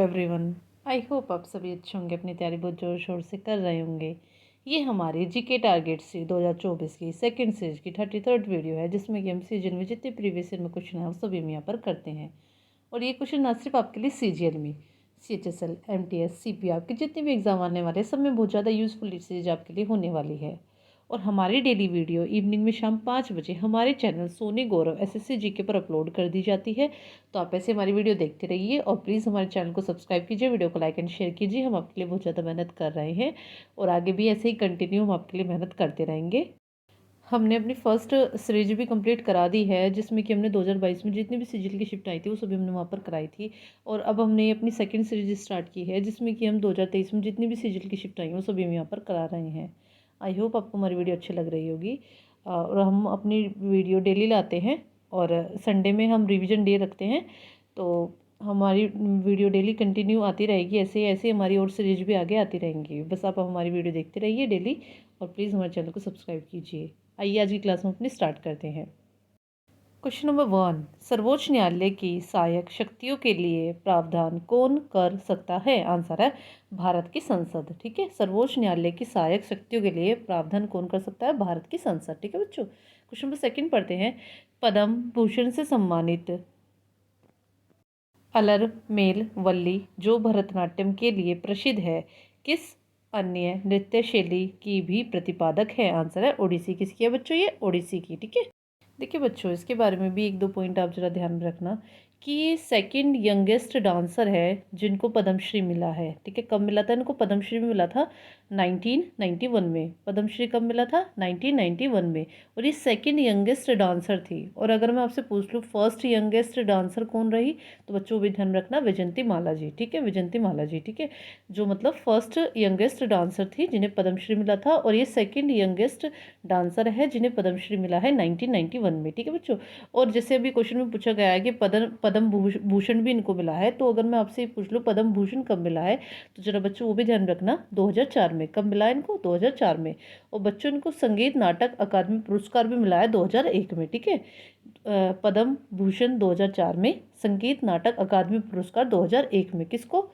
Everyone. I hope आप सभी अच्छे होंगे, अपनी तैयारी बहुत ज़ोर शोर से कर रहे होंगे। ये हमारी जीके टारगेट सी 2024 की सेकंड सीरीज की 33rd वीडियो है, जिसमें कि हम सीजन में जितने प्रीवियस ईयर में क्वेश्चन है वो सभी हम यहाँ पर करते हैं। और ये क्वेश्चन ना सिर्फ आपके लिए CGL में, CHSL, MTS, CP आपके जितने भी एग्जाम आने वाले हैं सब में बहुत ज़्यादा यूजफुल सीरीज आपके लिए होने वाली है। और हमारी डेली वीडियो इवनिंग में शाम 5 बजे हमारे चैनल सोनी गौरव SSC जीके पर अपलोड कर दी जाती है। तो आप ऐसे हमारी वीडियो देखते रहिए और प्लीज़ हमारे चैनल को सब्सक्राइब कीजिए, वीडियो को लाइक एंड शेयर कीजिए। हम आपके लिए बहुत ज़्यादा मेहनत कर रहे हैं और आगे भी ऐसे ही कंटिन्यू हम आपके लिए मेहनत करते रहेंगे। हमने अपनी फर्स्ट सीरीज भी कंप्लीट करा दी है, जिसमें कि हमने 2022 में जितनी भी सीजीएल की शिफ्ट आई थी वो सभी हमने वहाँ पर कराई थी। और अब हमने अपनी सेकंड सीरीज स्टार्ट की है, जिसमें कि हम 2023 में जितनी भी सीजीएल की शिफ्ट आई हैं वो सभी हम यहाँ पर करा रहे हैं। आई होप आपको हमारी वीडियो अच्छी लग रही होगी। और हम अपनी वीडियो डेली लाते हैं और संडे में हम रिविज़न डे रखते हैं। तो हमारी वीडियो डेली कंटिन्यू आती रहेगी, ऐसे ऐसे हमारी और सीरीज भी आगे आती रहेंगी। बस आप हमारी वीडियो देखते रहिए डेली और प्लीज़ हमारे चैनल को सब्सक्राइब कीजिए। आइए आज की क्लास में अपनी स्टार्ट करते हैं। क्वेश्चन नंबर 1, सर्वोच्च न्यायालय की सहायक शक्तियों के लिए प्रावधान कौन कर सकता है? आंसर है भारत की संसद। ठीक है, सर्वोच्च न्यायालय की सहायक शक्तियों के लिए प्रावधान कौन कर सकता है? भारत की संसद। ठीक है बच्चों, क्वेश्चन नंबर 2 पढ़ते हैं। पद्म भूषण से सम्मानित अलरमेल वल्ली, जो भरतनाट्यम के लिए प्रसिद्ध है, किस अन्य नृत्य शैली की भी प्रतिपादक है? आंसर है ओडिसी। किसकी है बच्चों? ये ओडिसी की। ठीक है, देखिए बच्चों, इसके बारे में भी एक दो पॉइंट आप जरा ध्यान में रखना कि ये सेकंड यंगेस्ट डांसर है जिनको पद्मश्री मिला है। ठीक है, कब मिला था इनको? पद्मश्री में मिला था 1991 में। पद्मश्री कब मिला था? 1991 में। और ये सेकंड यंगेस्ट डांसर थी। और अगर मैं आपसे पूछ लूँ फर्स्ट यंगेस्ट डांसर कौन रही, तो बच्चों भी ध्यान रखना, विजयंती माला जी। ठीक है, विजयंती माला जी। ठीक है, जो मतलब फर्स्ट यंगेस्ट डांसर थी जिन्हें पद्मश्री मिला था। और ये सेकेंड यंगेस्ट डांसर है जिन्हें पद्मश्री मिला है 1991 में। ठीक है बच्चों, और जैसे अभी क्वेश्चन में पूछा गया है कि पद्म भूषण भी इनको मिला है, तो अगर मैं आपसे पूछ लूँ पद्म भूषण कब मिला है, तो जरा बच्चों वो भी ध्यान रखना, 2004 में। कब मिला है इनको? 2004 में। और बच्चों इनको संगीत नाटक अकादमी पुरस्कार भी मिला है 2001 में। ठीक है, पद्म भूषण 2004 में, संगीत नाटक अकादमी पुरस्कार 2001 में। किसको?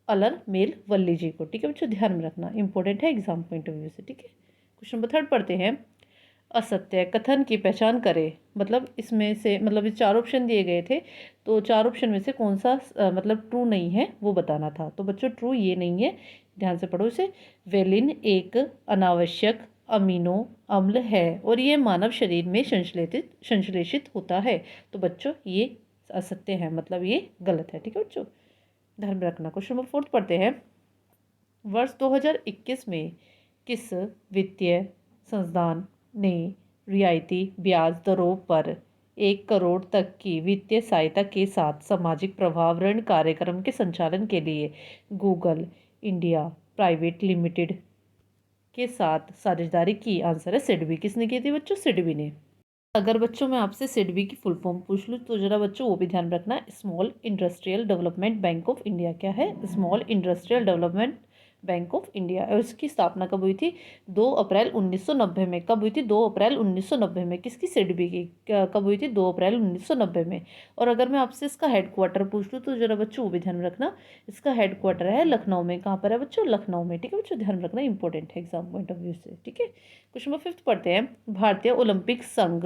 अलरमेल वल्ली जी को। ठीक है बच्चों, ध्यान में रखना, इंपॉर्टेंट है एग्जाम पॉइंट ऑफ व्यू से। ठीक है, क्वेश्चन नंबर 3 पढ़ते हैं। असत्य कथन की पहचान करें। मतलब इसमें से, मतलब ये 4 ऑप्शन दिए गए थे, तो 4 ऑप्शन में से कौन सा मतलब ट्रू नहीं है वो बताना था। तो बच्चों ट्रू ये नहीं है, ध्यान से पढ़ो इसे। वेलिन एक अनावश्यक अमीनो अम्ल है और ये मानव शरीर में संश्लेषित होता है। तो बच्चों ये असत्य है, मतलब ये गलत है। ठीक है बच्चों, ध्यान में रखना। क्वेश्चन नंबर 4 पढ़ते हैं। वर्ष 2021 में किस वित्तीय संस्थान ने रियायती ब्याज दरों पर 1 करोड़ तक की वित्तीय सहायता के साथ सामाजिक प्रभाव ऋण कार्यक्रम के संचालन के लिए गूगल इंडिया प्राइवेट लिमिटेड के साथ साझेदारी की? आंसर है सिडबी। किसने की थी बच्चों? सिडबी ने। अगर बच्चों मैं आपसे सिडबी की फुल फॉर्म पूछ लूँ तो जरा बच्चों वो भी ध्यान रखना, small industrial development bank of India. क्या है? Small industrial development bank of India. और इसकी स्थापना कब हुई थी? 2 अप्रैल 1990 में। कब हुई थी? 2 अप्रैल 1990 में। किसकी? सिडबी की। कब हुई थी? 2 अप्रैल 1990 में। और अगर मैं आपसे इसका हेडक्वार्टर पूछ लूँ तो जरा बच्चों वो भी ध्यान रखना, इसका हेडक्वार्टर है लखनऊ में। कहाँ पर है बच्चों? लखनऊ में। ठीक है बच्चों, ध्यान रखना, इंपॉर्टेंट है एग्जाम पॉइंट ऑफ व्यू से। ठीक है, क्वेश्चन नंबर 5 पढ़ते हैं। भारतीय ओलंपिक संघ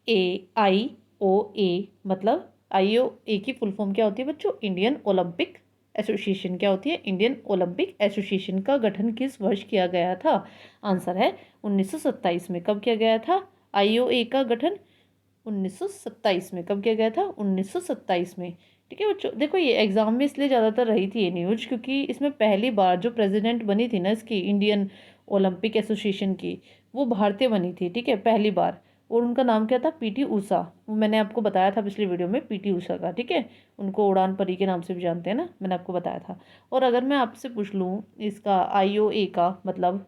AIOA, मतलब IOA की फुल फॉर्म क्या होती है बच्चों? Indian Olympic association. क्या होती है? इंडियन ओलंपिक एसोसिएशन का गठन किस वर्ष किया गया था? आंसर है 1927 में। कब किया गया था IOA का गठन? 1927 में। कब किया गया था? 1927 में। ठीक है बच्चों, देखो ये एग्जाम में इसलिए ज़्यादातर रही थी ये न्यूज, क्योंकि इसमें पहली बार जो प्रेसिडेंट बनी थी ना इसकी, इंडियन ओलंपिक एसोसिएशन की, वो भारतीय बनी थी। ठीक है, पहली बार। और उनका नाम क्या था? पीटी ऊषा। मैंने आपको बताया था पिछली वीडियो में पीटी ऊषा का। ठीक है, उनको उड़ान परी के नाम से भी जानते हैं ना, मैंने आपको बताया था। और अगर मैं आपसे पूछ लूँ इसका IOA का मतलब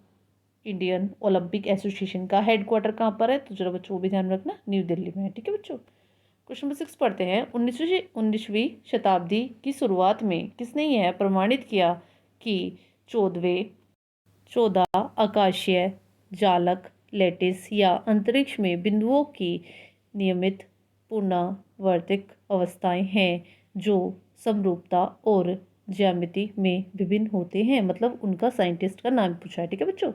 इंडियन ओलंपिक एसोसिएशन का हेडक्वार्टर कहाँ पर है, तो जरा बच्चों वो भी ध्यान रखना, न्यू दिल्ली में है। ठीक है बच्चों, क्वेश्चन नंबर 6 पढ़ते हैं। 19वीं शताब्दी की शुरुआत में किसने यह प्रमाणित किया कि 14 आकाशीय जालक लैटिस या अंतरिक्ष में बिंदुओं की नियमित पुनरावर्तित अवस्थाएं हैं जो समरूपता और ज्यामिति में विभिन्न होते हैं, मतलब उनका साइंटिस्ट का नाम पूछा है। ठीक है बच्चों,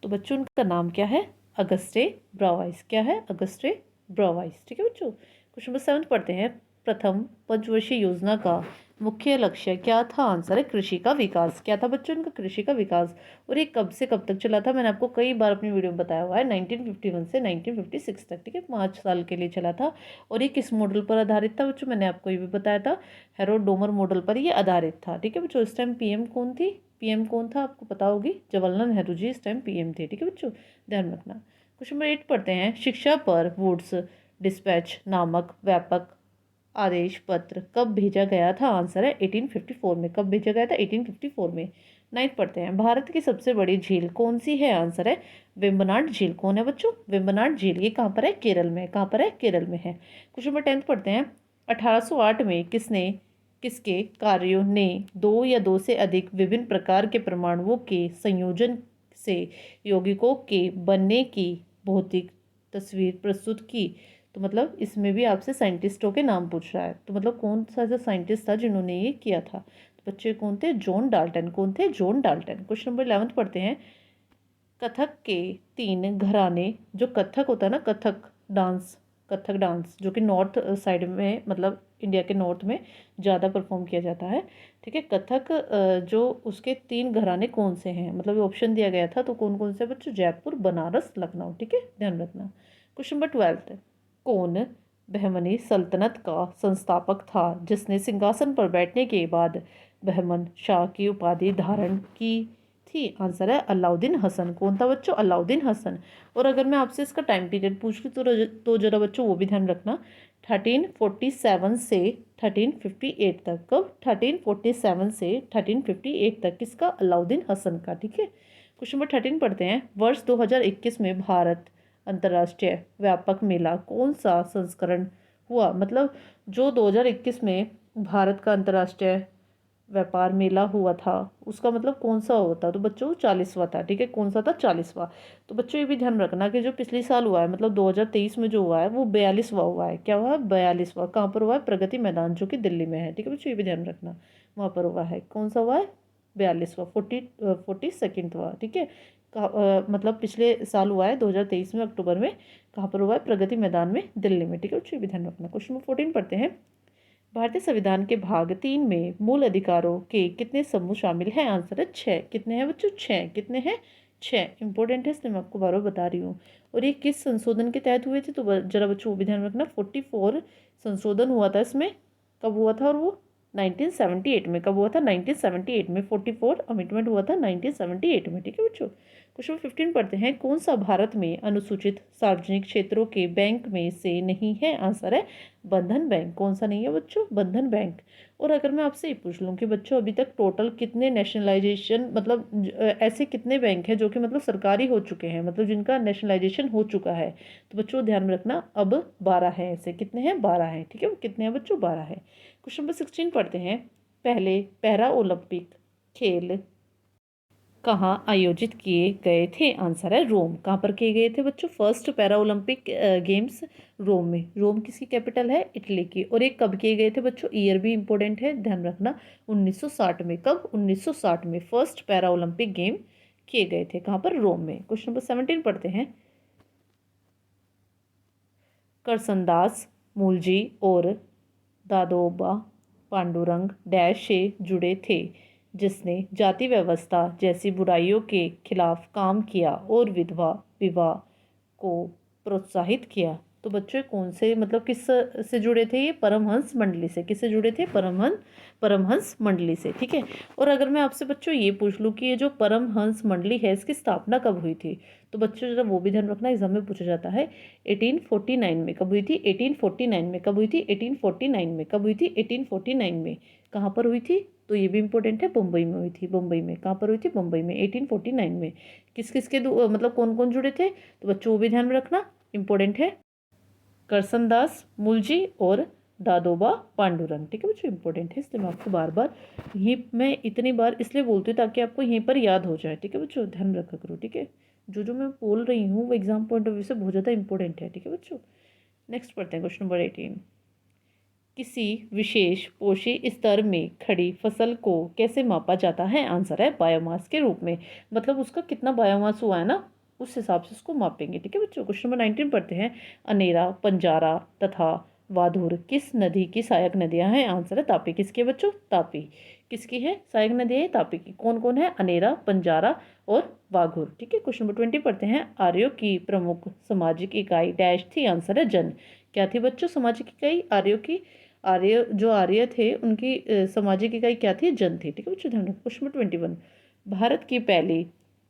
तो बच्चों उनका नाम क्या है? अगस्टे ब्रावाइस। क्या है? अगस्टे ब्रावाइस। ठीक है बच्चों, क्वेश्चन नंबर 7 पढ़ते हैं। प्रथम पंचवर्षीय योजना का मुख्य लक्ष्य क्या था? आंसर है कृषि का विकास। क्या था बच्चों इनका? कृषि का विकास। और ये कब से कब तक चला था? मैंने आपको कई बार अपनी वीडियो में बताया हुआ है, 1951 से 1956 तक। ठीक है, 5 साल के लिए चला था। और ये किस मॉडल पर आधारित था बच्चों? मैंने आपको ये भी बताया था, हेरोडोमर मॉडल पर ये आधारित था। ठीक है बच्चों, इस टाइम पीएम कौन थी? पीएम कौन था आपको पता होगी, जवाहरलाल नेहरू जी इस टाइम पीएम थे। ठीक है बच्चों, ध्यान रखना। क्वेश्चन नंबर 8 पढ़ते हैं। शिक्षा पर वुड्स डिस्पैच नामक व्यापक आदेश पत्र कब भेजा गया था? आंसर है 1854 में। कब भेजा गया था? 1854 में। 9 पढ़ते हैं। भारत की सबसे बड़ी झील कौन सी है? आंसर है वेम्बनाड झील। कौन है बच्चों? वेम्बनाड झील। ये कहाँ पर है? केरल में। कहाँ पर है? केरल में है। क्वेश्चन नंबर 10 पढ़ते हैं। 1808 में किसके कार्यों ने दो या दो से अधिक विभिन्न प्रकार के परमाणुओं के संयोजन से यौगिकों के बनने की भौतिक तस्वीर प्रस्तुत की? तो मतलब इसमें भी आपसे साइंटिस्टों के नाम पूछ रहा है, तो मतलब कौन सा ऐसा साइंटिस्ट था जिन्होंने ये किया था? तो बच्चे कौन थे? John Dalton. कौन थे? John Dalton. क्वेश्चन नंबर 11 पढ़ते हैं। कथक के 3 घराने, जो कथक होता है ना, कथक डांस जो कि नॉर्थ साइड में, मतलब इंडिया के नॉर्थ में ज़्यादा परफॉर्म किया जाता है। ठीक है, कथक जो उसके 3 घराने कौन से हैं? मतलब ऑप्शन दिया गया था, तो कौन कौन से बच्चों? जयपुर, बनारस, लखनऊ। ठीक है, ध्यान रखना। क्वेश्चन नंबर 12, कौन बहमनी सल्तनत का संस्थापक था जिसने सिंहासन पर बैठने के बाद बहमन शाह की उपाधि धारण की थी? आंसर है अलाउद्दीन हसन। कौन था बच्चों? अलाउद्दीन हसन। और अगर मैं आपसे इसका टाइम पीरियड पूछ लूँ तो जरा बच्चों वो भी ध्यान रखना, 1347 से 1358 तक। कब? 1347 से 1358 तक किसका? अलाउद्दीन हसन का। ठीक है, क्वेश्चन नंबर 13 पढ़ते हैं। वर्ष 2021 में भारत अंतर्राष्ट्रीय व्यापक मेला कौन सा संस्करण हुआ? मतलब जो 2021 में भारत का अंतर्राष्ट्रीय व्यापार मेला हुआ था, उसका मतलब कौन सा हुआ था? तो बच्चों 40वां था। ठीक है, कौन सा था? 40वां। तो बच्चों ये भी ध्यान रखना कि जो पिछले साल हुआ है, मतलब 2023 में जो हुआ है, वो 42वां हुआ है। क्या हुआ है? 42वां। कहाँ पर हुआ है? प्रगति मैदान, जो कि दिल्ली में है। ठीक है बच्चों, ये भी ध्यान रखना, वहाँ पर हुआ है। कौन सा हुआ है? 42वां, 42nd हुआ। ठीक है, मतलब पिछले साल हुआ है 2023 में, अक्टूबर में। कहाँ पर हुआ है? प्रगति मैदान में, दिल्ली में। ठीक है बच्चों, ये भी ध्यान रखना। क्वेश्चन नंबर 14 पढ़ते हैं। भारतीय संविधान के भाग 3 में मूल अधिकारों के कितने समूह शामिल हैं? आंसर है 6। कितने हैं बच्चों? 6। कितने हैं? 6। इंपॉर्टेंट है, इसलिए मैं आपको बार बार बता रही हूँ। और ये किस संशोधन के तहत हुए थे? तो जरा बच्चों वो भी ध्यान रखना, 44 संशोधन हुआ था इसमें। कब हुआ था? और वो 1978 में। कब हुआ था? 1978 में। 44 अमेंडमेंट हुआ था 1978 में। ठीक है बच्चों, क्वेश्चन 15 पढ़ते हैं। कौन सा भारत में अनुसूचित सार्वजनिक क्षेत्रों के बैंक में से नहीं है? आंसर है बंधन बैंक। कौन सा नहीं है बच्चों? बंधन बैंक। और अगर मैं आपसे ये पूछ लूँ कि बच्चों अभी तक टोटल कितने नेशनलाइजेशन, मतलब ऐसे कितने बैंक हैं जो कि मतलब सरकारी हो चुके हैं, मतलब जिनका नेशनलाइजेशन हो चुका है, तो बच्चों ध्यान में रखना, अब 12 हैं ऐसे। कितने हैं? 12 हैं। ठीक है, वो कितने हैं बच्चों? 12 हैं। क्वेश्चन नंबर 16 पढ़ते हैं। पहले पैरा ओलंपिक खेल कहाँ आयोजित किए गए थे? आंसर है रोम। कहाँ पर किए गए थे बच्चों? फर्स्ट पैरा ओलंपिक गेम्स रोम में। रोम किसकी कैपिटल है? इटली की। और ये कब किए गए थे बच्चों? ईयर भी इंपॉर्टेंट है, ध्यान रखना, 1960 में। कब? 1960 में फर्स्ट पैरा ओलंपिक गेम किए गए थे। कहाँ पर? रोम में। क्वेश्चन नंबर 17 पढ़ते हैं। करसनदास मूलजी और दादोबा पांडुरंग डैश से जुड़े थे जिसने जाति व्यवस्था जैसी बुराइयों के खिलाफ काम किया और विधवा विवाह को प्रोत्साहित किया? तो बच्चों कौन से, मतलब किस से जुड़े थे ये? परमहंस मंडली से। किससे जुड़े थे? परमहंस मंडली से। ठीक है, और अगर मैं आपसे बच्चों ये पूछ लूँ कि ये जो परमहंस मंडली है, इसकी स्थापना कब हुई थी? तो बच्चों जरा वो भी ध्यान रखना, एग्जाम में पूछा जाता है। 1849 में। कब हुई थी? 1849 में। कब हुई थी? 1849 में। कब हुई थी? 1849 में। कहाँ पर हुई थी? तो ये भी इंपॉर्टेंट है, मुंबई में हुई थी। मुंबई में। कहाँ पर हुई थी? मुंबई में, 1849 में। किस किस के मतलब कौन कौन जुड़े थे? तो बच्चों वो भी ध्यान में रखना, इंपॉर्टेंट है। करसनदास मूलजी और दादोबा पांडुरंग। ठीक है बच्चों, इंपॉर्टेंट है, इसलिए मैं आपको बार बार ये मैं इतनी बार इसलिए बोलती हूँ ताकि आपको यहीं पर याद हो जाए। ठीक है बच्चों, ध्यान रखा करो। ठीक है, जो जो मैं बोल रही हूँ वो एग्जाम पॉइंट ऑफ व्यू से बहुत ज़्यादा इंपॉर्टेंट है। ठीक है बच्चों, नेक्स्ट पढ़ते हैं क्वेश्चन नंबर 18। किसी विशेष पोषी स्तर में खड़ी फसल को कैसे मापा जाता है? आंसर है बायोमास के रूप में। मतलब उसका कितना बायोमास हुआ है ना, उस हिसाब से उसको मापेंगे। ठीक है बच्चों, क्वेश्चन नंबर 19 पढ़ते हैं। अनेरा, पंजारा तथा वाधुर किस नदी की सहायक नदियां हैं? आंसर है तापी। किसकी है बच्चों? तापी। किसकी है सहायक नदी है? तापी की। कौन कौन है? अनेरा, पंजारा और वाघुर। ठीक है, क्वेश्चन नंबर 20 पढ़ते हैं। आर्यों की प्रमुख सामाजिक इकाई डैश थी? आंसर है जन। क्या थी बच्चों सामाजिक इकाई आर्यों की? आर्य जो आर्य थे उनकी सामाजिक इकाई क्या थी? जन थी। ठीक है बच्चों, ध्यान रखो। क्वेश्चन नंबर 21, भारत की पहली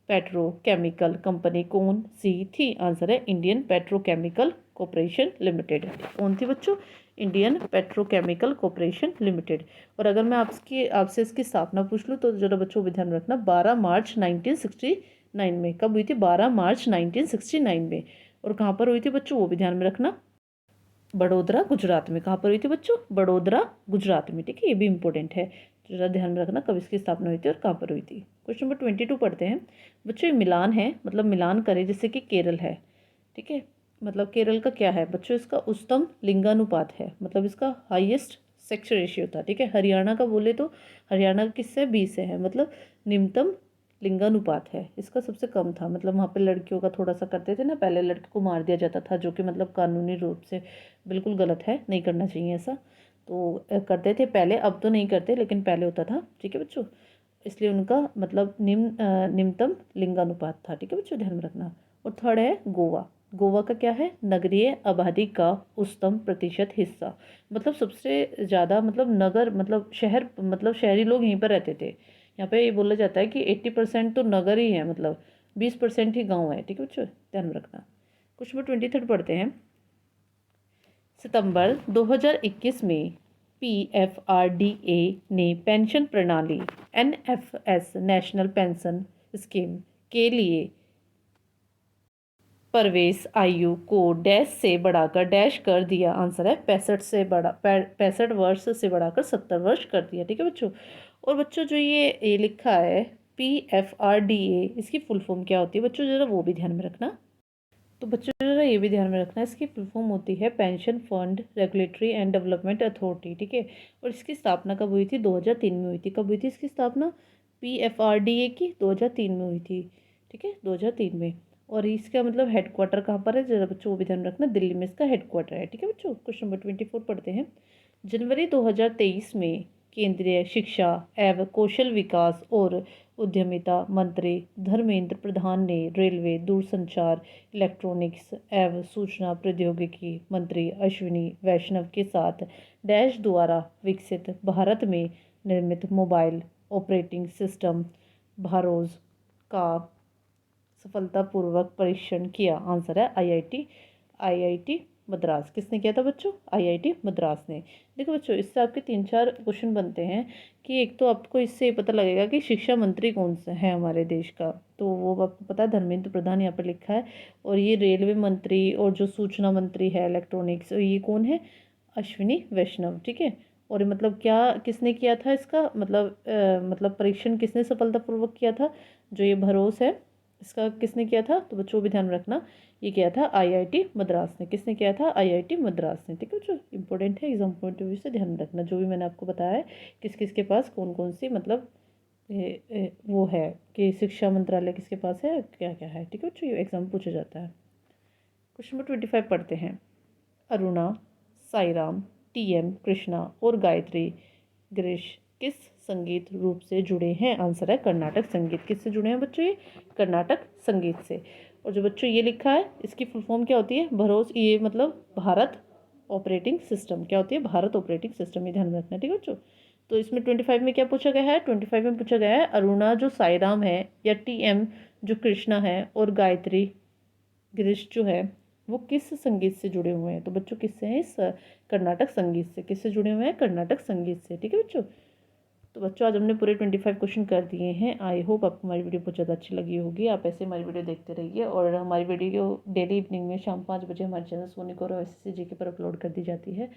पेट्रोकेमिकल कंपनी कौन सी थी? आंसर है इंडियन पेट्रोकेमिकल कॉरपोरेशन लिमिटेड। कौन थी बच्चों? Indian petrochemical corporation limited. और अगर मैं आपसे इसकी स्थापना पूछ लूँ तो जरा बच्चों भी ध्यान रखना, 12 मार्च 1969 में। कब हुई थी? 12 मार्च 1969 में। और कहाँ पर हुई थी बच्चों, वो भी ध्यान में रखना, बड़ोदरा गुजरात में। कहाँ पर हुई थी बच्चों? बड़ोदरा गुजरात में। ठीक है, ये भी इंपॉर्टेंट है, तो जरा ध्यान में रखना कब इसकी स्थापना हुई थी और कहाँ पर हुई थी। क्वेश्चन नंबर 22 पढ़ते हैं। बच्चों ये मिलान है, मतलब मिलान करें जैसे कि केरल है। ठीक है, मतलब केरल का क्या है बच्चों? इसका उच्चतम लिंगानुपात है, मतलब इसका हाईएस्ट सेक्स रेशियो था। ठीक है, हरियाणा का बोले तो हरियाणा किससे? 20 से है, मतलब निम्नतम लिंगानुपात है। इसका सबसे कम था, मतलब वहाँ पे लड़कियों का थोड़ा सा करते थे ना, पहले लड़के को मार दिया जाता था, जो कि मतलब कानूनी रूप से बिल्कुल गलत है, नहीं करना चाहिए ऐसा। तो करते थे पहले, अब तो नहीं करते, लेकिन पहले होता था। ठीक है बच्चों, इसलिए उनका मतलब निम्नतम लिंगानुपात था। ठीक है बच्चों, ध्यान में रखना। और थर्ड है गोवा। गोवा का क्या है? नगरीय आबादी का उच्चतम प्रतिशत हिस्सा, मतलब सबसे ज़्यादा, मतलब नगर, मतलब शहर, मतलब शहरी लोग यहीं पर रहते थे। यहाँ पे ये बोला जाता है कि 80% तो नगर ही है, मतलब 20% ही गाँव है। ठीक है बच्चों, ध्यान में रखना। क्वेश्चन नंबर 23 पढ़ते हैं। सितंबर 2021 में पीएफआरडीए ने पेंशन प्रणाली एनएफएस नेशनल पेंशन स्कीम के लिए प्रवेश आयु को डैश से बढ़ाकर डैश कर दिया। आंसर है 65 वर्ष से बढ़ाकर 70 वर्ष कर दिया। ठीक है बच्चों, और बच्चों जो ये लिखा है पीएफआरडीए, इसकी फुल फॉर्म क्या होती है बच्चों, जरा वो भी ध्यान में रखना। तो बच्चों जरा ये भी ध्यान में रखना, इसकी फुल फॉर्म होती है pension fund regulatory and development authority. ठीक है, और इसकी स्थापना कब हुई थी? 2003 में हुई थी। कब हुई थी इसकी स्थापना पीएफआरडीए की? 2003 में हुई थी। ठीक है, 2003 में। और इसका मतलब हेडक्वार्टर कहाँ पर है, जरा बच्चों वो भी ध्यान रखना, दिल्ली में इसका हेडक्वार्टर है। ठीक है बच्चों, क्वेश्चन नंबर 24 पढ़ते हैं। जनवरी 2023 में केंद्रीय शिक्षा एवं कौशल विकास और उद्यमिता मंत्री धर्मेंद्र प्रधान ने रेलवे, दूरसंचार, इलेक्ट्रॉनिक्स एवं सूचना प्रौद्योगिकी मंत्री अश्विनी वैष्णव के साथ डैश द्वारा विकसित भारत में निर्मित मोबाइल ऑपरेटिंग सिस्टम भारोज का सफलतापूर्वक परीक्षण किया। आंसर है आईआईटी मद्रास। किसने किया था बच्चों? आईआईटी मद्रास ने। देखो बच्चों, इससे आपके 3-4 क्वेश्चन बनते हैं कि एक तो आपको इससे पता लगेगा कि शिक्षा मंत्री कौन सा है हमारे देश का, तो वो आपको पता है धर्मेंद्र प्रधान यहाँ पर लिखा है। और ये रेलवे मंत्री और जो सूचना मंत्री है इलेक्ट्रॉनिक्स, ये कौन है? अश्विनी वैष्णव। ठीक है, और मतलब क्या किसने किया था इसका, मतलब परीक्षण किसने सफलतापूर्वक किया था? जो ये भरोस है इसका किसने किया था? तो बच्चों भी ध्यान रखना, ये किया था आईआईटी मद्रास ने। किसने किया था? आईआईटी मद्रास ने। ठीक है बच्चों, इंपॉर्टेंट है, एग्जाम पॉइंट ऑफ व्यू से ध्यान रखना, जो भी मैंने आपको बताया है किस किस के पास कौन कौन सी, मतलब वो है कि शिक्षा मंत्रालय किसके पास है, क्या क्या है। ठीक है बच्चों, ये एग्जाम पूछा जाता है। क्वेश्चन नंबर 25 पढ़ते हैं। अरुणा, साईराम, टीएम कृष्णा और गायत्री गिरीश किस संगीत रूप से जुड़े हैं? आंसर है कर्नाटक संगीत। किससे जुड़े हैं बच्चों? ये कर्नाटक संगीत से। और जो बच्चों ये लिखा है इसकी फुल फॉर्म क्या होती है? भरोस, ये मतलब भारत ऑपरेटिंग सिस्टम। क्या होती है? भारत ऑपरेटिंग सिस्टम, ये ध्यान में रखना। ठीक है बच्चों, तो इसमें 25 में क्या पूछा गया है? 25 में पूछा गया है अरुणा जो साईराम है, या टीएम जो कृष्णा है, और गायत्री गिरीश जो है वो किस संगीत से जुड़े हुए हैं? तो बच्चों किससे हैं? इस कर्नाटक संगीत से। किससे जुड़े हुए हैं? कर्नाटक संगीत से। ठीक है बच्चों, तो बच्चों आज हमने पूरे 25 क्वेश्चन कर दिए हैं। आई होप आपको हमारी वीडियो बहुत ज़्यादा अच्छी लगी होगी। आप ऐसे हमारी वीडियो देखते रहिए, और हमारी वीडियो डेली इवनिंग में शाम 5 बजे हमारे चैनल सोनिक और OSC जीके पर अपलोड कर दी जाती है।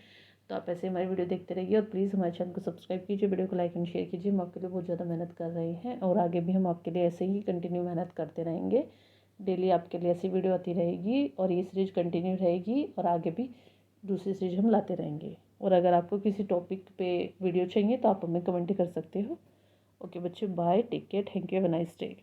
तो आप ऐसे हमारी वीडियो देखते रहिए, और प्लीज़ हमारे चैनल को सब्सक्राइब कीजिए, वीडियो को लाइक एंड शेयर कीजिए। हम आपके लिए बहुत ज़्यादा मेहनत कर रहे हैं, और आगे भी हम आपके लिए ऐसे ही कंटिन्यू मेहनत करते रहेंगे। डेली आपके लिए ऐसी वीडियो आती रहेगी, और ये सीरीज कंटिन्यू रहेगी, और आगे भी दूसरी सीरीज हम लाते रहेंगे। और अगर आपको किसी टॉपिक पे वीडियो चाहिए तो आप हमें कमेंट कर सकते हो। ओके बच्चे, bye, take care, thank you, have a nice day.